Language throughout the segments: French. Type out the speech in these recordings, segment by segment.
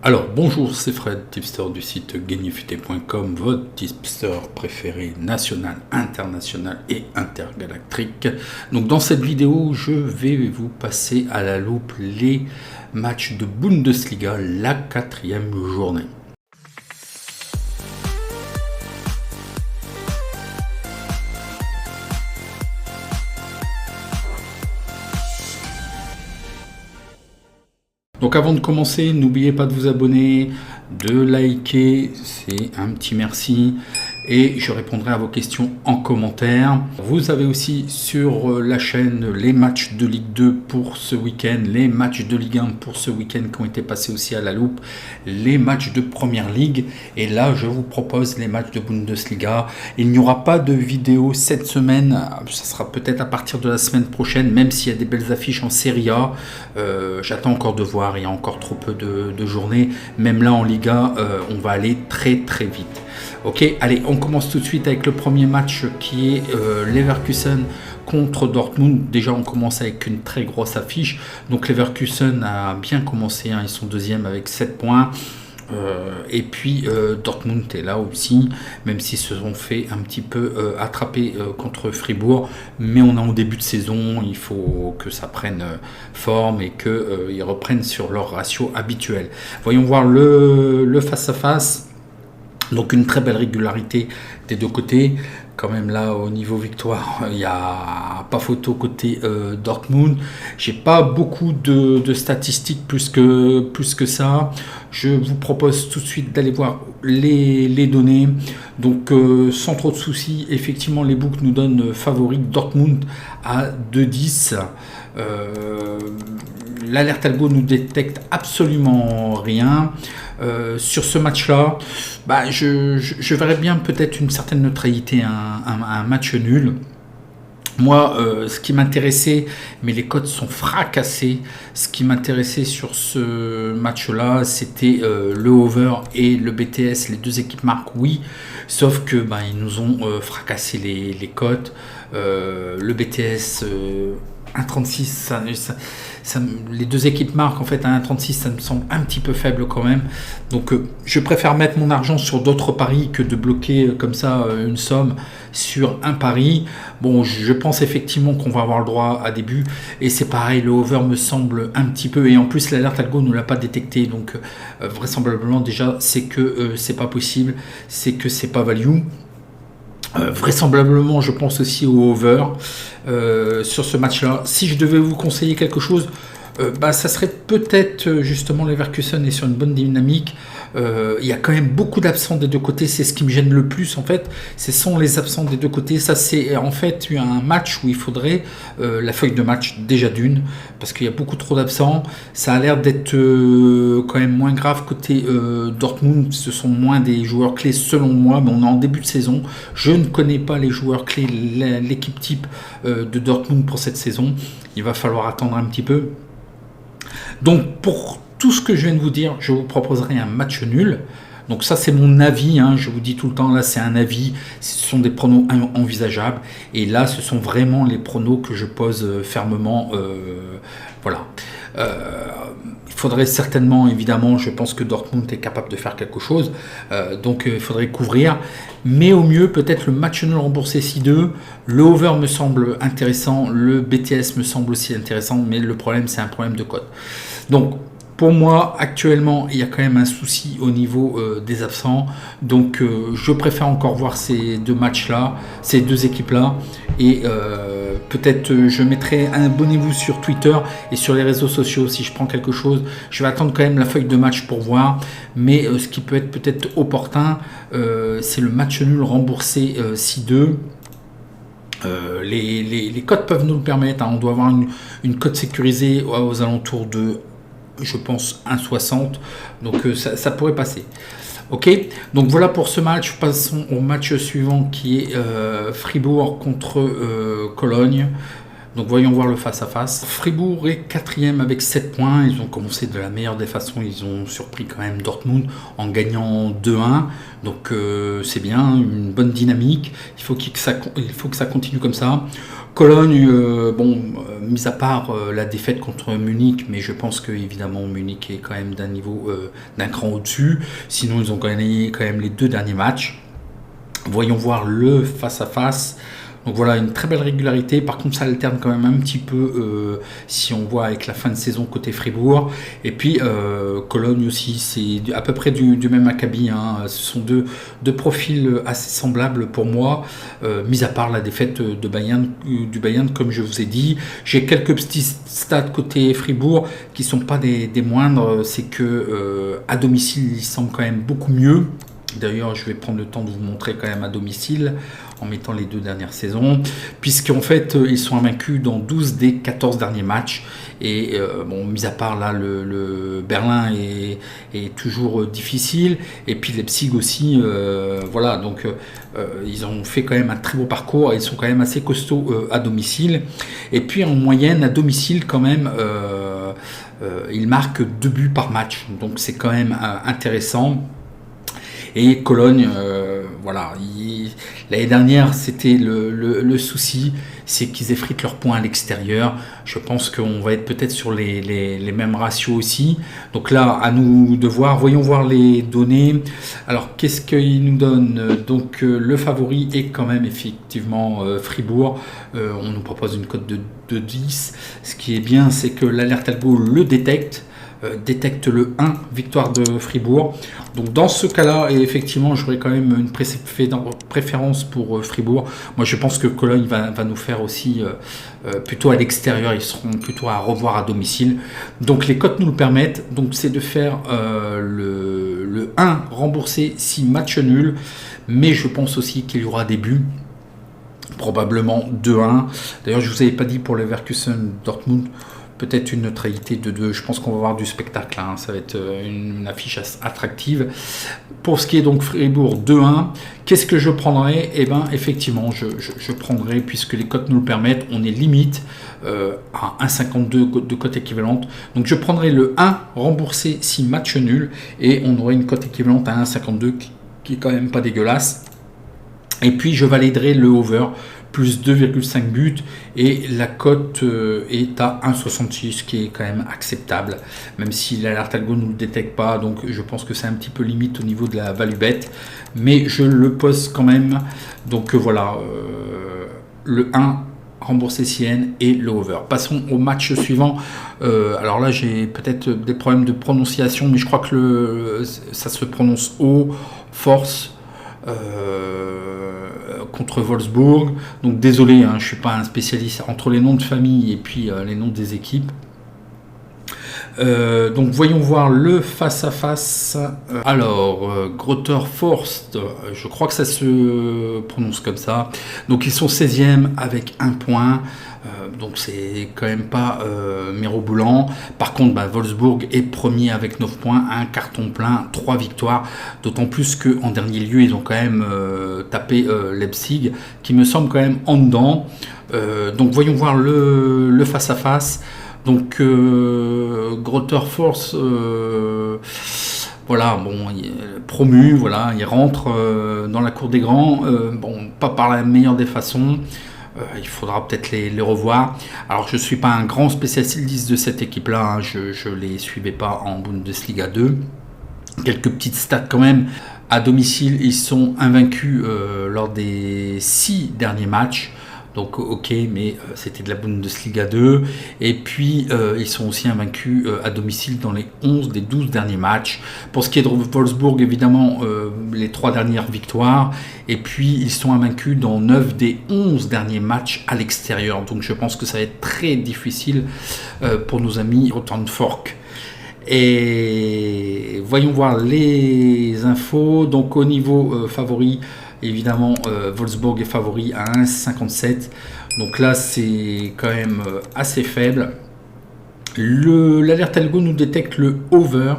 Alors bonjour, c'est Fred, tipster du site gagnefutté.com, votre tipster préféré national, international et intergalactique. Donc dans cette vidéo, je vais vous passer à la loupe les matchs de Bundesliga, la 4e journée. Donc avant de commencer, n'oubliez pas de vous abonner, de liker, c'est un petit merci. Et je répondrai à vos questions en commentaire. Vous avez aussi sur la chaîne les matchs de Ligue 2 pour ce week-end, les matchs de Ligue 1 pour ce week-end qui ont été passés aussi à la loupe, les matchs de Première Ligue. Et là, je vous propose les matchs de Bundesliga. Il n'y aura pas de vidéo cette semaine. Ça sera peut-être à partir de la semaine prochaine, même s'il y a des belles affiches en Serie A. J'attends encore de voir, il y a encore trop peu de journées. Même là en Liga, on va aller très très vite. Ok, allez, on commence tout de suite avec le premier match qui est Leverkusen contre Dortmund. Déjà, on commence avec une très grosse affiche. Donc, Leverkusen a bien commencé, hein, ils sont deuxième avec 7 points. Et puis, Dortmund est là aussi, même s'ils se sont fait un petit peu attraper contre Fribourg. Mais on est en début de saison, il faut que ça prenne forme et qu'ils reprennent sur leur ratio habituel. Voyons voir le face-à-face. Donc une très belle régularité des deux côtés. Quand même là au niveau victoire, il n'y a pas photo côté Dortmund. J'ai pas beaucoup de statistiques plus que ça. Je vous propose tout de suite d'aller voir les données. Donc sans trop de soucis, effectivement les books nous donnent favori Dortmund à 2,10. L'alerte algo nous détecte absolument rien. Sur ce match-là, je verrais bien peut-être une certaine neutralité, un match nul. Moi, ce qui m'intéressait, mais les cotes sont fracassées, ce qui m'intéressait sur ce match-là, c'était le over et le BTS. Les deux équipes marquent, oui, sauf que ils nous ont fracassé les cotes. Le BTS 1,36, les deux équipes marquent en fait à 1,36, ça me semble un petit peu faible quand même. Donc je préfère mettre mon argent sur d'autres paris que de bloquer comme ça une somme sur un pari. Bon, je pense effectivement qu'on va avoir le droit à des buts. Et c'est pareil, le over me semble un petit peu. Et en plus, l'alerte algo ne l'a pas détecté. Donc vraisemblablement déjà, c'est que c'est pas possible. C'est que c'est pas value. Vraisemblablement, je pense aussi au over sur ce match-là. Si je devais vous conseiller quelque chose, ça serait peut-être justement Leverkusen est sur une bonne dynamique. Il y a quand même beaucoup d'absents des deux côtés. C'est ce qui me gêne le plus en fait. Ce sont les absents des deux côtés. Ça c'est en fait un match où il faudrait la feuille de match déjà d'une, parce qu'il y a beaucoup trop d'absents. Ça a l'air d'être quand même moins grave côté Dortmund. Ce sont moins des joueurs clés selon moi, mais on est en début de saison. Je ne connais pas les joueurs clés, l'équipe type de Dortmund pour cette saison. Il va falloir attendre un petit peu. Donc pour tout ce que je viens de vous dire, je vous proposerai un match nul. Donc ça c'est mon avis, hein, je vous dis tout le temps, là c'est un avis, ce sont des pronos envisageables. Et là ce sont vraiment les pronos que je pose fermement. Voilà. Il faudrait certainement, évidemment, je pense que Dortmund est capable de faire quelque chose. Donc il faudrait couvrir. Mais au mieux, peut-être le match nul remboursé 6-2. Le over me semble intéressant. Le BTS me semble aussi intéressant. Mais le problème, c'est un problème de cote. Donc, pour moi, actuellement, il y a quand même un souci au niveau des absents. Donc, je préfère encore voir ces deux matchs-là, ces deux équipes-là. Et peut-être je mettrai abonnez-vous sur Twitter et sur les réseaux sociaux si je prends quelque chose. Je vais attendre quand même la feuille de match pour voir. Mais ce qui peut être peut-être opportun, c'est le match nul remboursé 6-2. Les cotes peuvent nous le permettre. Hein. On doit avoir une cote sécurisée aux alentours de, je pense, 1,60. Donc ça pourrait passer. Ok, donc voilà pour ce match. Passons au match suivant qui est Fribourg contre Cologne. Donc voyons voir le face-à-face. Fribourg est 4e avec 7 points. Ils ont commencé de la meilleure des façons. Ils ont surpris quand même Dortmund en gagnant 2-1. Donc c'est bien, une bonne dynamique. Il faut que ça continue comme ça. Cologne, mis à part la défaite contre Munich, mais je pense que évidemment Munich est quand même d'un niveau, d'un cran au-dessus. Sinon ils ont gagné quand même les 2 derniers matchs. Voyons voir le face-à-face. Donc voilà, une très belle régularité. Par contre, ça alterne quand même un petit peu si on voit avec la fin de saison côté Fribourg. Et puis Cologne aussi, c'est à peu près du même acabit. Ce sont deux profils assez semblables pour moi, mis à part la défaite du Bayern, comme je vous ai dit. J'ai quelques petits stats côté Fribourg qui ne sont pas des moindres. C'est que à domicile, ils semblent quand même beaucoup mieux. D'ailleurs, je vais prendre le temps de vous montrer quand même à domicile en mettant les 2 dernières saisons, puisqu'en fait, ils sont invaincus dans 12 des 14 derniers matchs. Et mis à part là, le Berlin est toujours difficile. Et puis Leipzig aussi, voilà. Donc, ils ont fait quand même un très beau parcours. Ils sont quand même assez costauds à domicile. Et puis, en moyenne, à domicile, quand même, ils marquent 2 buts par match. Donc, c'est quand même intéressant. Et Cologne, l'année dernière, c'était le souci, c'est qu'ils effritent leurs points à l'extérieur. Je pense qu'on va être peut-être sur les mêmes ratios aussi. Donc là, à nous de voir. Voyons voir les données. Alors, qu'est-ce qu'ils nous donnent? Donc, le favori est quand même effectivement Fribourg. On nous propose une cote de 10. Ce qui est bien, c'est que l'alerte algo le détecte le 1, victoire de Fribourg. Donc dans ce cas-là, et effectivement, j'aurais quand même une préférence pour Fribourg. Moi, je pense que Cologne va nous faire aussi plutôt à l'extérieur. Ils seront plutôt à revoir à domicile. Donc les cotes nous le permettent. Donc c'est de faire le 1 remboursé si match nul. Mais je pense aussi qu'il y aura des buts. Probablement 2-1. D'ailleurs, je ne vous avais pas dit pour le Leverkusen Dortmund. Peut-être une neutralité de 2. Je pense qu'on va avoir du spectacle. Ça va être une affiche attractive. Pour ce qui est donc Fribourg 2-1, qu'est-ce que je prendrai? Eh bien, effectivement, je prendrai, puisque les cotes nous le permettent, on est limite à 1,52 de cote équivalente. Donc, je prendrai le 1 remboursé si match nul et on aurait une cote équivalente à 1,52 qui est quand même pas dégueulasse. Et puis, je validerai le over plus 2,5 buts et la cote est à 1,66 qui est quand même acceptable, même si l'alerte algo ne le détecte pas, donc je pense que c'est un petit peu limite au niveau de la value bet, mais je le pose quand même. Donc voilà, le 1 remboursé CN et le over. Passons au match suivant. Alors là, j'ai peut-être des problèmes de prononciation, mais je crois que ça se prononce O, Force. Contre Wolfsburg. Donc désolé, je ne suis pas un spécialiste entre les noms de famille et puis les noms des équipes. Donc voyons voir le face-à-face. Alors, Greuther Forst, je crois que ça se prononce comme ça. Donc ils sont 16e avec 1 point. Donc c'est quand même pas mirobolant. Par contre, Wolfsburg est premier avec 9 points, un carton plein, 3 victoires. D'autant plus qu'en dernier lieu, ils ont quand même tapé Leipzig, qui me semble quand même en dedans. Donc voyons voir le face-à-face. Donc Greuther Forst, promu, il rentre dans la cour des grands. Pas par la meilleure des façons. Il faudra peut-être les revoir. Alors, je ne suis pas un grand spécialiste de cette équipe-là. Je ne les suivais pas en Bundesliga 2. Quelques petites stats quand même. À domicile, ils sont invaincus lors des 6 derniers matchs. Donc ok, mais c'était de la Bundesliga 2. Et puis ils sont aussi invaincus à domicile dans les 11 des 12 derniers matchs. Pour ce qui est de Wolfsburg, évidemment, les 3 dernières victoires. Et puis ils sont invaincus dans 9 des 11 derniers matchs à l'extérieur. Donc je pense que ça va être très difficile pour nos amis au Fork. Et voyons voir les infos. Donc au niveau favori, évidemment, Wolfsburg est favori à 1,57. Donc là, c'est quand même assez faible. L'alerte algo nous détecte le over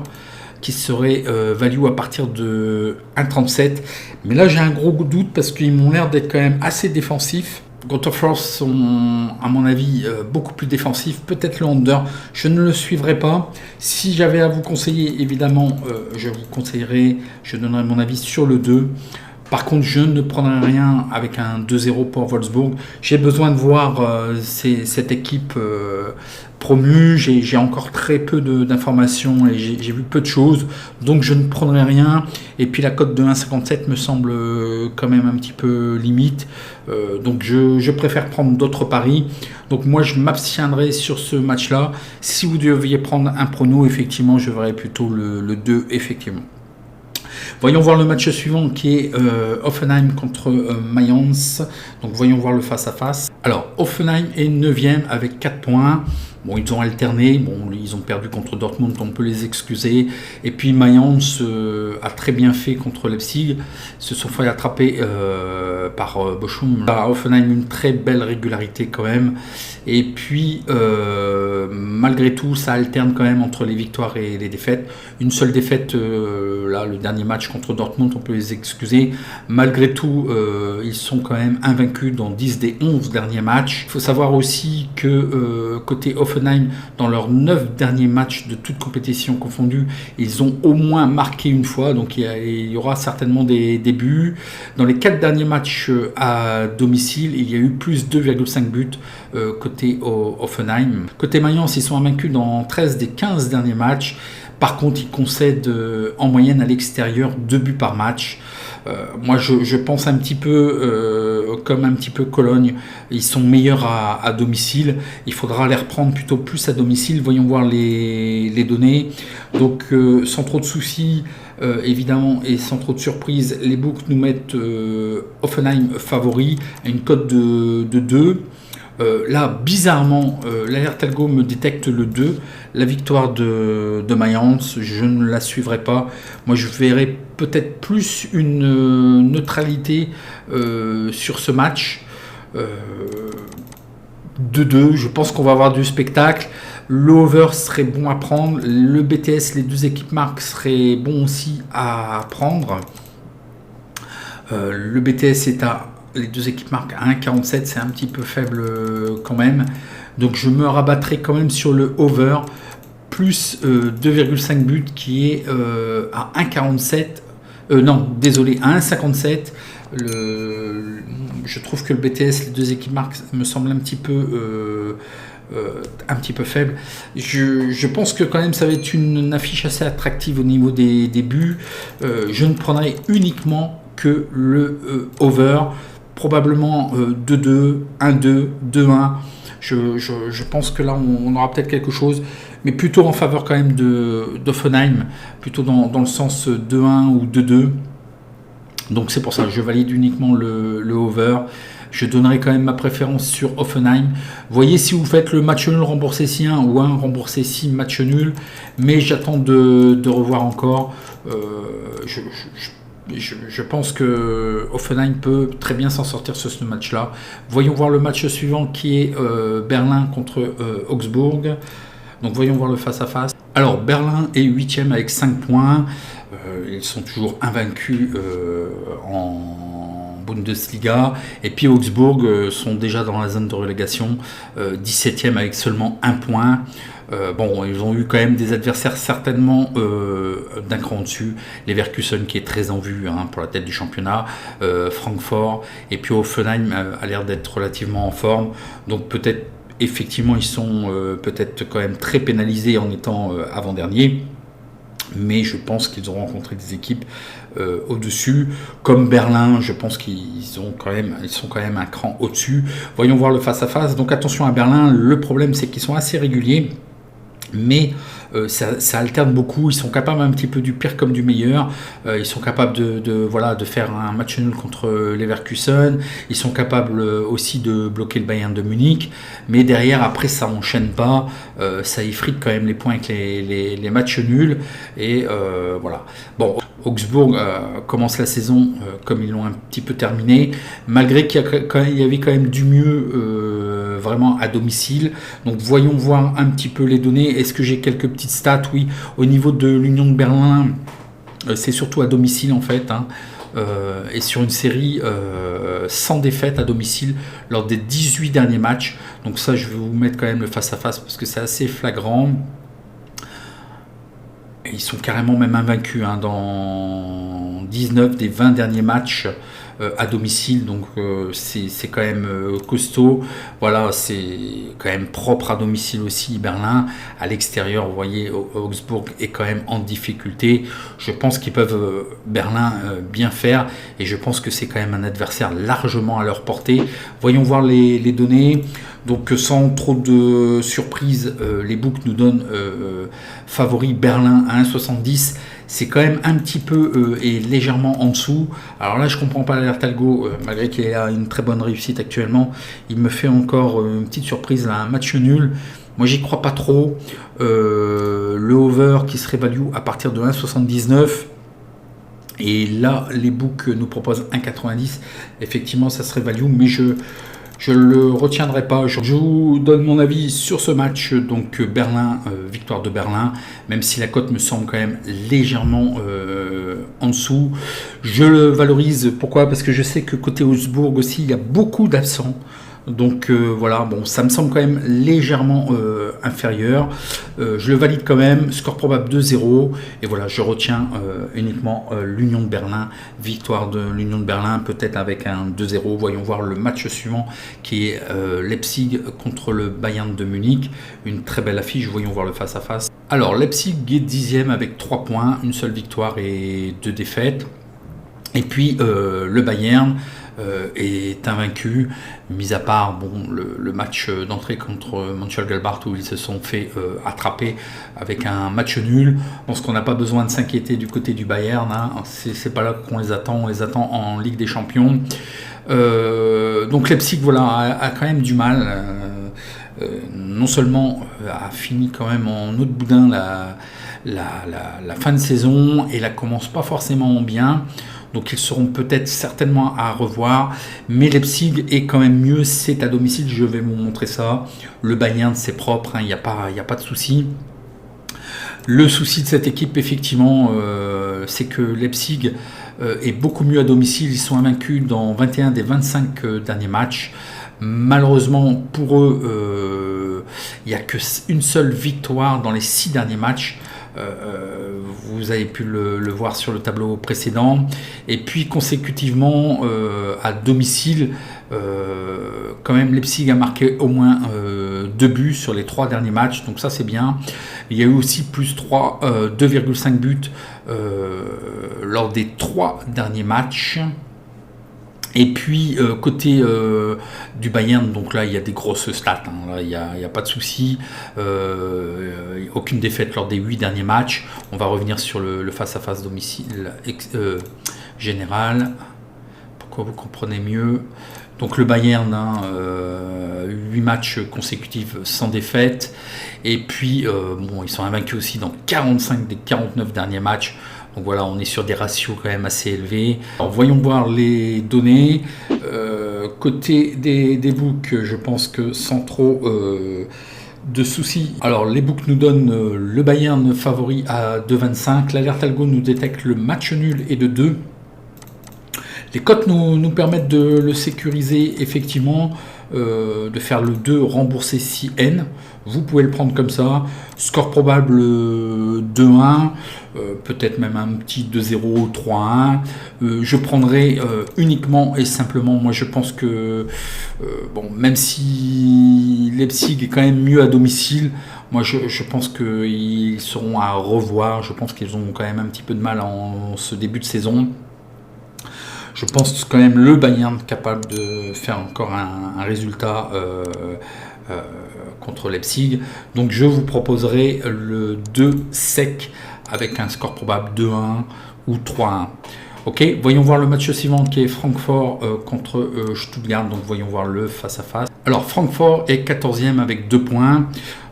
qui serait value à partir de 1,37. Mais là, j'ai un gros doute parce qu'ils m'ont l'air d'être quand même assez défensifs. Grotefors sont, à mon avis, beaucoup plus défensifs. Peut-être le under, je ne le suivrai pas. Si j'avais à vous conseiller, évidemment, je vous conseillerais, je donnerais mon avis sur le 2. Par contre, je ne prendrai rien avec un 2-0 pour Wolfsburg. J'ai besoin de voir cette équipe promue. J'ai encore très peu d'informations et j'ai vu peu de choses. Donc, je ne prendrai rien. Et puis, la cote de 1,57 me semble quand même un petit peu limite. Donc, je préfère prendre d'autres paris. Donc, moi, je m'abstiendrai sur ce match-là. Si vous deviez prendre un prono, effectivement, je verrais plutôt le 2, effectivement. Voyons voir le match suivant qui est Hoffenheim contre Mayence. Donc voyons voir le face-à-face. Alors Hoffenheim est 9e avec 4 points. Bon, ils ont alterné, ils ont perdu contre Dortmund, on peut les excuser. Et puis Mayence a très bien fait contre Leipzig, se sont fait attraper par Bochum. Hoffenheim une très belle régularité quand même. Et puis malgré tout, ça alterne quand même entre les victoires et les défaites. Une seule défaite, là, le dernier match contre Dortmund, on peut les excuser. Malgré tout, ils sont quand même invaincus dans 10 des 11 derniers matchs. Il faut savoir aussi que côté Hoffenheim, dans leurs 9 derniers matchs de toute compétition confondue, ils ont au moins marqué une fois, donc il y aura certainement des buts. Dans les 4 derniers matchs à domicile, il y a eu plus 2,5 buts côté Hoffenheim. Côté Mayence, ils sont invaincus dans 13 des 15 derniers matchs. Par contre, ils concèdent en moyenne à l'extérieur 2 buts par match. Moi, je pense un petit peu comme un petit peu Cologne. Ils sont meilleurs à domicile. Il faudra les reprendre plutôt plus à domicile. Voyons voir les données. Donc, sans trop de soucis, évidemment, et sans trop de surprises, les books nous mettent Hoffenheim favori à une cote de 2. Là, bizarrement, l'alerte algo me détecte le 2, la victoire de Mayence, je ne la suivrai pas. Moi, je verrai peut-être plus une neutralité sur ce match. 2-2, je pense qu'on va avoir du spectacle. Le over serait bon à prendre. Le BTS, les 2 équipes marques, serait bon aussi à prendre. Le BTS est à... Les 2 équipes marquent à 1,47, c'est un petit peu faible quand même. Donc je me rabattrai quand même sur le over, plus 2,5 buts qui est à 1,47. Non, désolé, à 1,57. Je trouve que le BTS, les 2 équipes marques, me semble un petit peu faible. Je pense que quand même ça va être une affiche assez attractive au niveau des buts. Je ne prendrai uniquement que le over. Probablement 2-2, 1-2, 2-1. Je pense que là, on aura peut-être quelque chose, mais plutôt en faveur quand même d'Offenheim, plutôt dans le sens 2-1 ou 2-2. Donc c'est pour ça que je valide uniquement le over. Je donnerai quand même ma préférence sur Hoffenheim. Voyez si vous faites le match nul, remboursez si 1 ou 1, remboursez si match nul. Mais j'attends de revoir encore. Je pense que Hoffenheim peut très bien s'en sortir sur ce match-là. Voyons voir le match suivant qui est Berlin contre Augsbourg. Donc voyons voir le face-à-face. Alors Berlin est 8e avec 5 points. Ils sont toujours invaincus en Bundesliga. Et puis Augsbourg sont déjà dans la zone de relégation. 17e avec seulement 1 point. Ils ont eu quand même des adversaires certainement d'un cran au-dessus. Leverkusen qui est très en vue pour la tête du championnat, Francfort, et puis Hoffenheim a l'air d'être relativement en forme. Donc peut-être effectivement ils sont peut-être quand même très pénalisés en étant avant-dernier. Mais je pense qu'ils ont rencontré des équipes au-dessus, comme Berlin. Je pense qu'ils sont quand même un cran au-dessus. Voyons voir le face-à-face. Donc attention à Berlin. Le problème, c'est qu'ils sont assez réguliers, mais ça alterne beaucoup. Ils sont capables un petit peu du pire comme du meilleur. Ils sont capables de faire un match nul contre Leverkusen. Ils sont capables aussi de bloquer le Bayern de Munich. Mais derrière, après, ça enchaîne pas. Ça effrite quand même les points avec les matchs nuls. Et voilà. Bon, Augsbourg commence la saison comme ils l'ont un petit peu terminé, malgré qu'il y avait quand même du mieux vraiment à domicile. Donc voyons voir un petit peu les données. Est-ce que j'ai quelques petites stats? Oui, au niveau de l'Union de Berlin, c'est surtout à domicile en fait. est sur une série sans défaite à domicile lors des 18 derniers matchs. Donc ça, je vais vous mettre quand même le face-à-face parce que c'est assez flagrant. Et ils sont carrément même invaincus dans 19 des 20 derniers matchs à domicile, donc c'est quand même costaud. Voilà, c'est quand même propre à domicile aussi Berlin. À l'extérieur, vous voyez, Augsbourg est quand même en difficulté. Je pense qu'ils peuvent Berlin bien faire et je pense que c'est quand même un adversaire largement à leur portée. Voyons voir les données. Donc sans trop de surprise, les books nous donnent favori Berlin à 1,70. C'est quand même un petit peu et légèrement en dessous. Alors là, je comprends pas l'alerte algo, malgré qu'il a une très bonne réussite actuellement. Il me fait encore une petite surprise, là, un match nul. Moi, j'y crois pas trop. Le over qui serait value à partir de 1,79. Et là, les books nous proposent 1,90. Effectivement, ça serait value, mais je le retiendrai pas. Je vous donne mon avis sur ce match. Donc Berlin, victoire de Berlin, même si la cote me semble quand même légèrement en dessous. Je le valorise. Pourquoi? Parce que je sais que côté Augsbourg aussi, il y a beaucoup d'absents. Donc voilà, bon, ça me semble quand même légèrement inférieur. Je le valide quand même, score probable 2-0. Et voilà, je retiens uniquement l'Union de Berlin, victoire de l'Union de Berlin, peut-être avec un 2-0. Voyons voir le match suivant qui est Leipzig contre le Bayern de Munich. Une très belle affiche, voyons voir le face-à-face. Alors Leipzig est 10e avec 3 points, une seule victoire et 2 défaites. Et puis le Bayern est invaincu, mis à part le match d'entrée contre Mönchengladbach où ils se sont fait attraper avec un match nul. Je pense qu'on n'a pas besoin de s'inquiéter du côté du Bayern, hein. C'est pas là qu'on les attend, on les attend en Ligue des Champions. Donc Leipzig voilà, a quand même du mal. Non seulement a fini quand même en autre boudin la fin de saison et la commence pas forcément bien. Donc ils seront peut-être certainement à revoir, mais Leipzig est quand même mieux, c'est à domicile, je vais vous montrer ça. Le Bayern c'est propre, il n'y a pas de souci. Le souci de cette équipe effectivement, c'est que Leipzig est beaucoup mieux à domicile, ils sont invaincus dans 21 des 25 derniers matchs. Malheureusement pour eux, il n'y a qu'une seule victoire dans les 6 derniers matchs. Vous avez pu le voir sur le tableau précédent. Et puis consécutivement à domicile, quand même Leipzig a marqué au moins 2 buts sur les 3 derniers matchs, donc ça c'est bien. Il y a eu aussi plus 2,5 buts lors des 3 derniers matchs. Et puis côté du Bayern, donc là il y a des grosses stats, hein. Là il n'y a pas de souci, aucune défaite lors des 8 derniers matchs. On va revenir sur le face-à-face domicile général, pourquoi vous comprenez mieux. Donc le Bayern, 8 matchs consécutifs sans défaite, et puis ils sont invaincus aussi dans 45 des 49 derniers matchs. Donc voilà, on est sur des ratios quand même assez élevés. Alors voyons voir les données. Côté des books, je pense que sans trop de soucis. Alors les books nous donnent le Bayern favori à 2,25. L'alerte algo nous détecte le match nul et de 2. Les cotes nous permettent de le sécuriser effectivement, de faire le 2 remboursé si N. Vous pouvez le prendre comme ça. Score probable 2-1, peut-être même un petit 2-0, 3-1. Je prendrai uniquement et simplement, moi je pense que, même si Leipzig est quand même mieux à domicile, moi je pense qu'ils seront à revoir. Je pense qu'ils ont quand même un petit peu de mal en ce début de saison. Je pense quand même le Bayern capable de faire encore un résultat contre Leipzig. Donc je vous proposerai le 2 sec avec un score probable 2-1 ou 3-1. Ok, voyons voir le match suivant qui est Francfort contre Stuttgart. Donc voyons voir le face-à-face. Alors Francfort est 14e avec 2 points.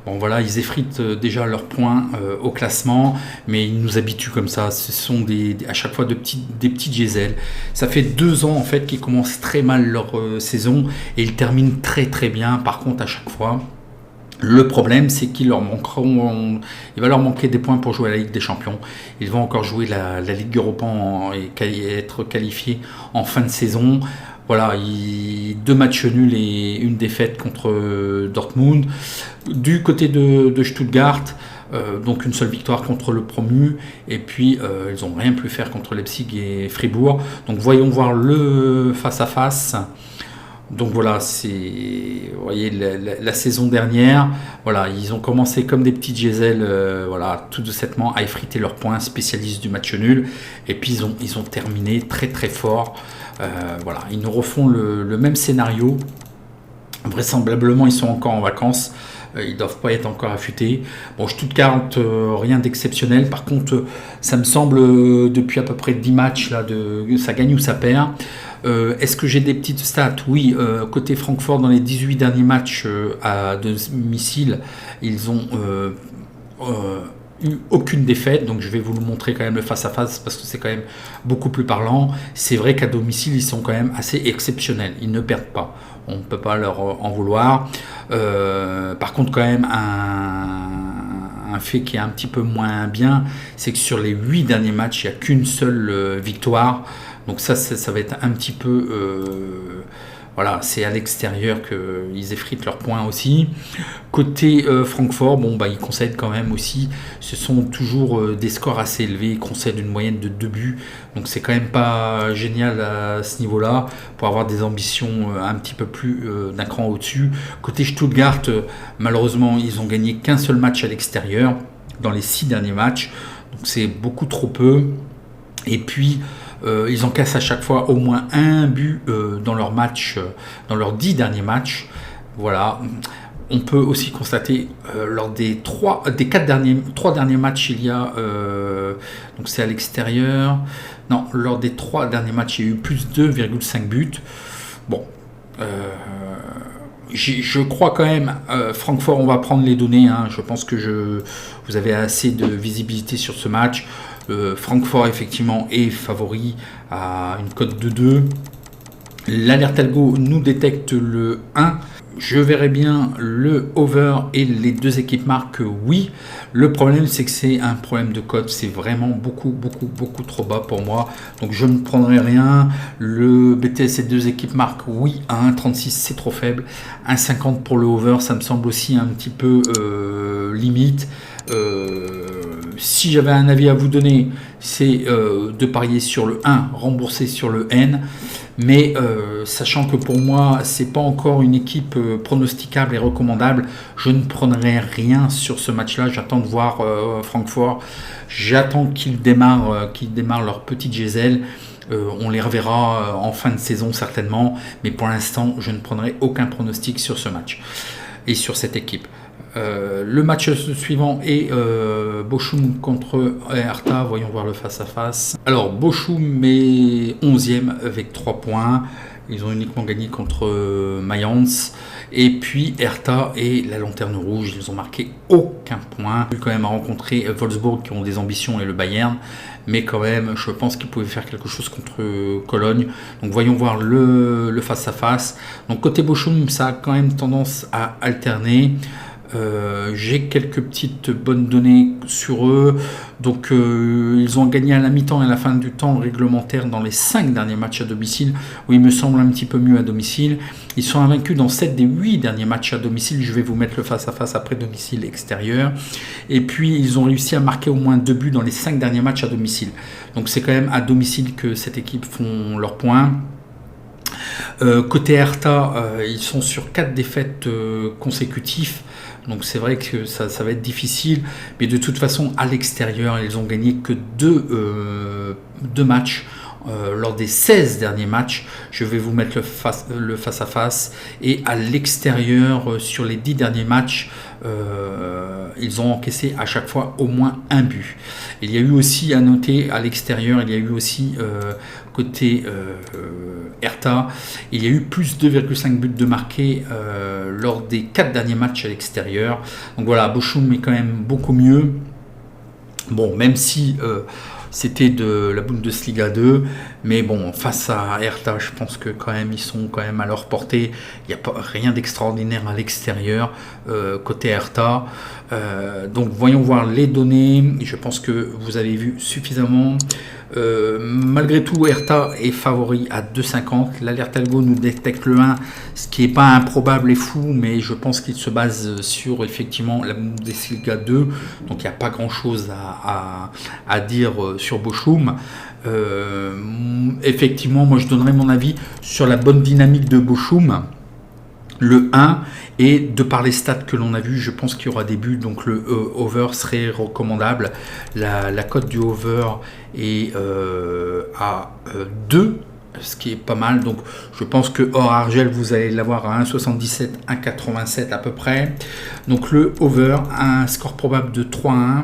Bon voilà, ils effritent déjà leurs points au classement, mais ils nous habituent comme ça. Ce sont à chaque fois des petits diesels. Ça fait 2 ans en fait qu'ils commencent très mal leur saison et ils terminent très très bien. Par contre, à chaque fois, Le problème, c'est il va leur manquer des points pour jouer à la Ligue des Champions. Ils vont encore jouer la Ligue Europa et être qualifiés en fin de saison. Voilà, 2 matchs nuls et une défaite contre Dortmund. Du côté de Stuttgart, donc une seule victoire contre le promu. Et puis, ils n'ont rien pu faire contre Leipzig et Fribourg. Donc voyons voir le face-à-face. Donc voilà, vous voyez, la saison dernière, voilà, ils ont commencé comme des petits diesels, voilà, tout doucement à effriter leurs points, spécialistes du match nul, et puis ils ont terminé très très fort. Voilà, ils nous refont le même scénario. Vraisemblablement, ils sont encore en vacances. Ils ne doivent pas être encore affûtés. Bon, Stuttgart, rien d'exceptionnel. Par contre, ça me semble, depuis à peu près 10 matchs, là, ça gagne ou ça perd. Est-ce que j'ai des petites stats? Oui, côté Francfort, dans les 18 derniers matchs à domicile, ils ont eu aucune défaite. Donc je vais vous le montrer quand même le face-à-face parce que c'est quand même beaucoup plus parlant. C'est vrai qu'à domicile, ils sont quand même assez exceptionnels. Ils ne perdent pas. On ne peut pas leur en vouloir. Par contre, quand même, un fait qui est un petit peu moins bien, c'est que sur les 8 derniers matchs, il n'y a qu'une seule victoire. Donc ça va être un petit peu... voilà, c'est à l'extérieur qu'ils effritent leurs points aussi. Côté Francfort, bon, ils concèdent quand même aussi. Ce sont toujours des scores assez élevés. Ils concèdent une moyenne de 2 buts. Donc c'est quand même pas génial à ce niveau-là pour avoir des ambitions un petit peu plus d'un cran au-dessus. Côté Stuttgart, malheureusement, ils ont gagné qu'un seul match à l'extérieur dans les 6 derniers matchs. Donc c'est beaucoup trop peu. Et puis... ils encaissent à chaque fois au moins un but dans leurs matchs, dans leurs 10 derniers matchs. Voilà. On peut aussi constater lors des 3 derniers matchs, il y a donc c'est à l'extérieur. Non, lors des 3 derniers matchs, il y a eu plus 2,5 buts. Bon. Je crois quand même, Francfort, on va prendre les données. Hein. Je pense que vous avez assez de visibilité sur ce match. Francfort, effectivement, est favori à une cote de 2. L'alerte algo nous détecte le 1. Je verrais bien le over et les 2 équipes marquent oui. Le problème, c'est que c'est un problème de cote. C'est vraiment beaucoup trop bas pour moi. Donc, je ne prendrai rien. Le BTS et 2 équipes marquent oui. À 1,36, c'est trop faible. 1,50 pour le over, ça me semble aussi un petit peu limite. Si j'avais un avis à vous donner, c'est de parier sur le 1, rembourser sur le N. Mais sachant que pour moi, c'est pas encore une équipe pronosticable et recommandable, je ne prendrai rien sur ce match-là. J'attends de voir Francfort. J'attends qu'ils démarrent leur petit diesel. On les reverra en fin de saison certainement. Mais pour l'instant, je ne prendrai aucun pronostic sur ce match et sur cette équipe. Le match suivant est Bochum contre Hertha. Voyons voir le face-à-face. Alors, Bochum est 11e avec 3 points. Ils ont uniquement gagné contre Mayence. Et puis, Hertha est la lanterne rouge. Ils n'ont marqué aucun point. Ils ont quand même rencontré Wolfsburg qui ont des ambitions et le Bayern. Mais quand même, je pense qu'ils pouvaient faire quelque chose contre Cologne. Donc, voyons voir le face-à-face. Donc, côté Bochum, ça a quand même tendance à alterner. J'ai quelques petites bonnes données sur eux. Donc ils ont gagné à la mi-temps et à la fin du temps réglementaire dans les 5 derniers matchs à domicile, où il me semble un petit peu mieux à domicile. Ils sont invaincus dans 7 des 8 derniers matchs à domicile. Je vais vous mettre le face-à-face après domicile extérieur. Et puis ils ont réussi à marquer au moins 2 buts dans les 5 derniers matchs à domicile. Donc c'est quand même à domicile que cette équipe font leurs points. Côté Hertha, ils sont sur 4 défaites consécutives. Donc c'est vrai que ça va être difficile. Mais de toute façon, à l'extérieur, ils ont gagné que 2 matchs. Lors des 16 derniers matchs, je vais vous mettre le face-à-face. Et à l'extérieur, sur les 10 derniers matchs, ils ont encaissé à chaque fois au moins un but. Il y a eu aussi à noter à l'extérieur, il y a eu aussi côté Hertha, il y a eu plus 2,5 buts de marqués lors des 4 derniers matchs à l'extérieur. Donc voilà, Bochum est quand même beaucoup mieux. Bon, même si c'était de la Bundesliga 2, mais bon, face à Hertha, je pense que quand même ils sont quand même à leur portée. Il n'y a pas rien d'extraordinaire à l'extérieur côté Hertha. Donc voyons voir les données. Je pense que vous avez vu suffisamment. Malgré tout, Hertha est favori à 2,50. L'alerte algo nous détecte le 1, ce qui n'est pas improbable et fou, mais je pense qu'il se base sur effectivement la Bundesliga 2. Donc il n'y a pas grand chose à dire sur Bochum. Effectivement, moi je donnerais mon avis sur la bonne dynamique de Bochum. Le 1, et de par les stats que l'on a vu, je pense qu'il y aura des buts, donc le over serait recommandable. La cote du over est à 2, ce qui est pas mal. Donc je pense que hors Argel, vous allez l'avoir à 1,77, 1,87 à peu près. Donc le over, un score probable de 3-1.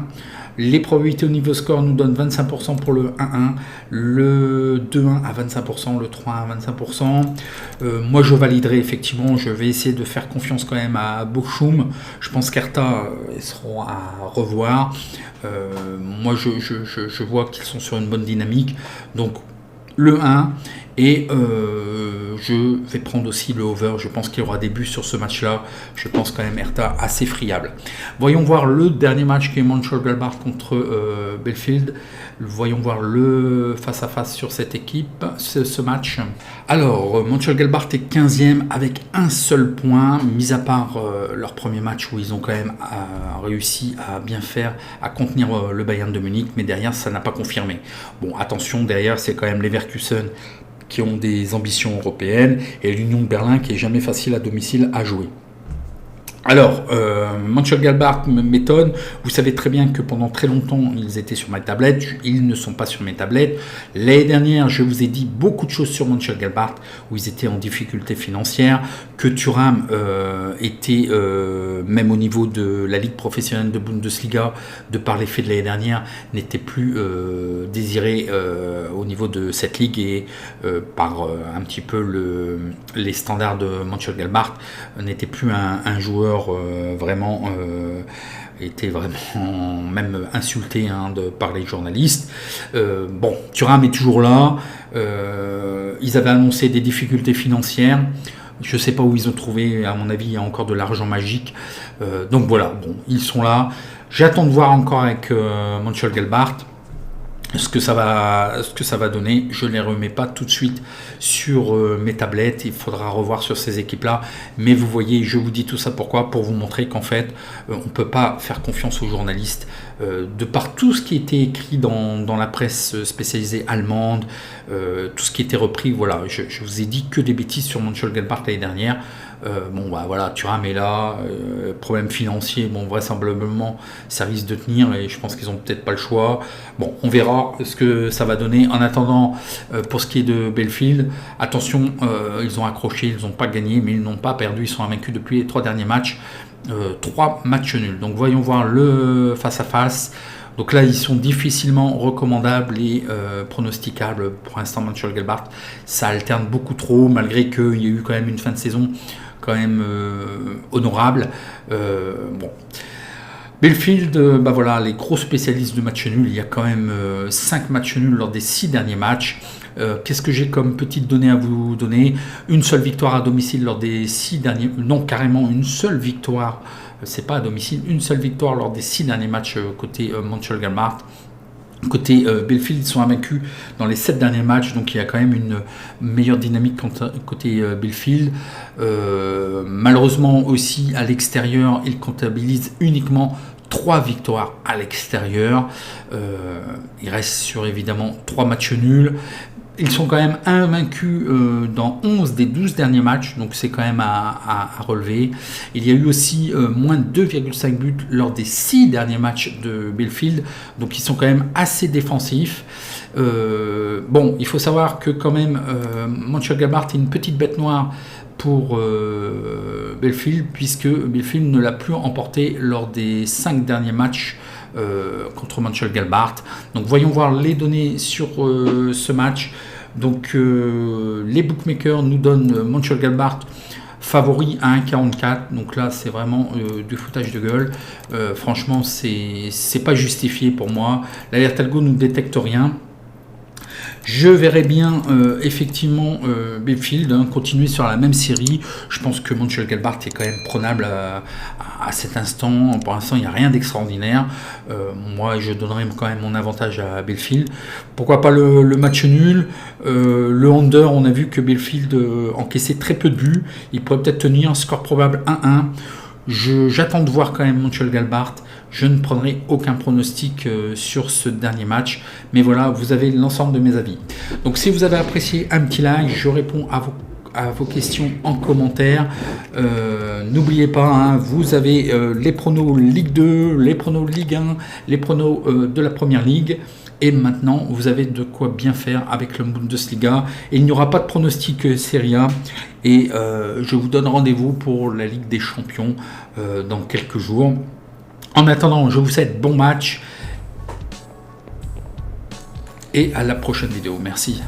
Les probabilités au niveau score nous donnent 25% pour le 1-1, le 2-1 à 25%, le 3-1 à 25%. Moi, je validerai effectivement. Je vais essayer de faire confiance quand même à Bochum. Je pense qu'Hertha, ils seront à revoir. Moi, je vois qu'ils sont sur une bonne dynamique. Donc, le 1 et je vais prendre aussi le over. Je pense qu'il y aura des buts sur ce match-là. Je pense quand même Hertha assez friable. Voyons voir le dernier match qui est Mönchengladbach contre Bielefeld. Voyons voir le face-à-face sur cette équipe, ce match. Alors, Mönchengladbach est 15e avec un seul point, mis à part leur premier match où ils ont quand même réussi à bien faire, à contenir le Bayern de Munich, mais derrière, ça n'a pas confirmé. Bon, attention, derrière, c'est quand même Leverkusen qui ont des ambitions européennes et l'Union de Berlin qui est jamais facile à domicile à jouer. Alors, Mönchengladbach m'étonne. Vous savez très bien que pendant très longtemps, ils étaient sur ma tablette. Ils ne sont pas sur mes tablettes. L'année dernière, je vous ai dit beaucoup de choses sur Mönchengladbach, où ils étaient en difficulté financière, que Thuram était, même au niveau de la Ligue professionnelle de Bundesliga, de par l'effet de l'année dernière, n'était plus désiré au niveau de cette ligue et par un petit peu les standards de Mönchengladbach, n'était plus un joueur vraiment était vraiment même insulté par les journalistes. Bon, Thuram est toujours là. Ils avaient annoncé des difficultés financières. Je ne sais pas où ils ont trouvé, à mon avis, il y a encore de l'argent magique. Donc voilà, bon, ils sont là. J'attends de voir encore avec Mönchengladbach ce que ça va donner. Je ne les remets pas tout de suite sur mes tablettes. Il faudra revoir sur ces équipes-là. Mais vous voyez, je vous dis tout ça pourquoi ? Pour vous montrer qu'en fait, on ne peut pas faire confiance aux journalistes. De par tout ce qui était écrit dans la presse spécialisée allemande, tout ce qui était repris, voilà, je vous ai dit que des bêtises sur Mönchengladbach l'année dernière. Bon bah voilà, Thuram est là, problème financier, bon vraisemblablement ça risque de tenir et je pense qu'ils ont peut-être pas le choix. Bon, on verra ce que ça va donner. En attendant, pour ce qui est de Bielefeld, attention, ils ont accroché, ils n'ont pas gagné, mais ils n'ont pas perdu, ils sont invaincus depuis les 3 derniers matchs, 3 matchs nuls. Donc voyons voir le face-à-face. Donc là, ils sont difficilement recommandables et pronosticables. Pour l'instant, Mönchengladbach, ça alterne beaucoup trop, malgré qu'il y ait eu quand même une fin de saison quand même honorable. Bon. Bielefeld, bah voilà, les gros spécialistes de matchs nuls. Il y a quand même 5 matchs nuls lors des 6 derniers matchs. Qu'est-ce que j'ai comme petite donnée à vous donner ? Une seule victoire à domicile lors des 6 derniers... Non, carrément une seule victoire. C'est pas à domicile. Une seule victoire lors des 6 derniers matchs côté Mönchengladbach. Côté Bielefeld, ils sont invaincus dans les 7 derniers matchs, donc il y a quand même une meilleure dynamique côté Bielefeld. Malheureusement aussi à l'extérieur, ils comptabilisent uniquement 3 victoires à l'extérieur. Il reste sur évidemment 3 matchs nuls. Ils sont quand même invaincus dans 11 des 12 derniers matchs, donc c'est quand même à relever. Il y a eu aussi moins de 2,5 buts lors des 6 derniers matchs de Bielefeld, donc ils sont quand même assez défensifs. Bon, il faut savoir que quand même Mönchengladbach est une petite bête noire pour Bielefeld, puisque Bielefeld ne l'a plus emporté lors des 5 derniers matchs contre Mönchengladbach. Donc voyons voir les données sur ce match. Donc les bookmakers nous donnent Mönchengladbach favori à 1,44. Donc là, c'est vraiment du foutage de gueule. Franchement, c'est pas justifié pour moi. L'alerte algo ne détecte rien. Je verrais bien effectivement Belfield continuer sur la même série. Je pense que Mönchengladbach est quand même prenable à cet instant. Pour l'instant, il n'y a rien d'extraordinaire. Moi, je donnerais quand même mon avantage à Belfield. Pourquoi pas le match nul, le under. On a vu que Belfield encaissait très peu de buts. Il pourrait peut-être tenir un score probable 1-1. J'attends de voir quand même Mönchengladbach. Je ne prendrai aucun pronostic sur ce dernier match. Mais voilà, vous avez l'ensemble de mes avis. Donc si vous avez apprécié, un petit like. Je réponds à vos questions en commentaire. N'oubliez pas, hein, vous avez les pronos Ligue 2, les pronos Ligue 1, les pronos de la Première Ligue. Et maintenant, vous avez de quoi bien faire avec le Bundesliga. Et il n'y aura pas de pronostic Serie A. Et je vous donne rendez-vous pour la Ligue des Champions dans quelques jours. En attendant, je vous souhaite bon match. Et à la prochaine vidéo. Merci.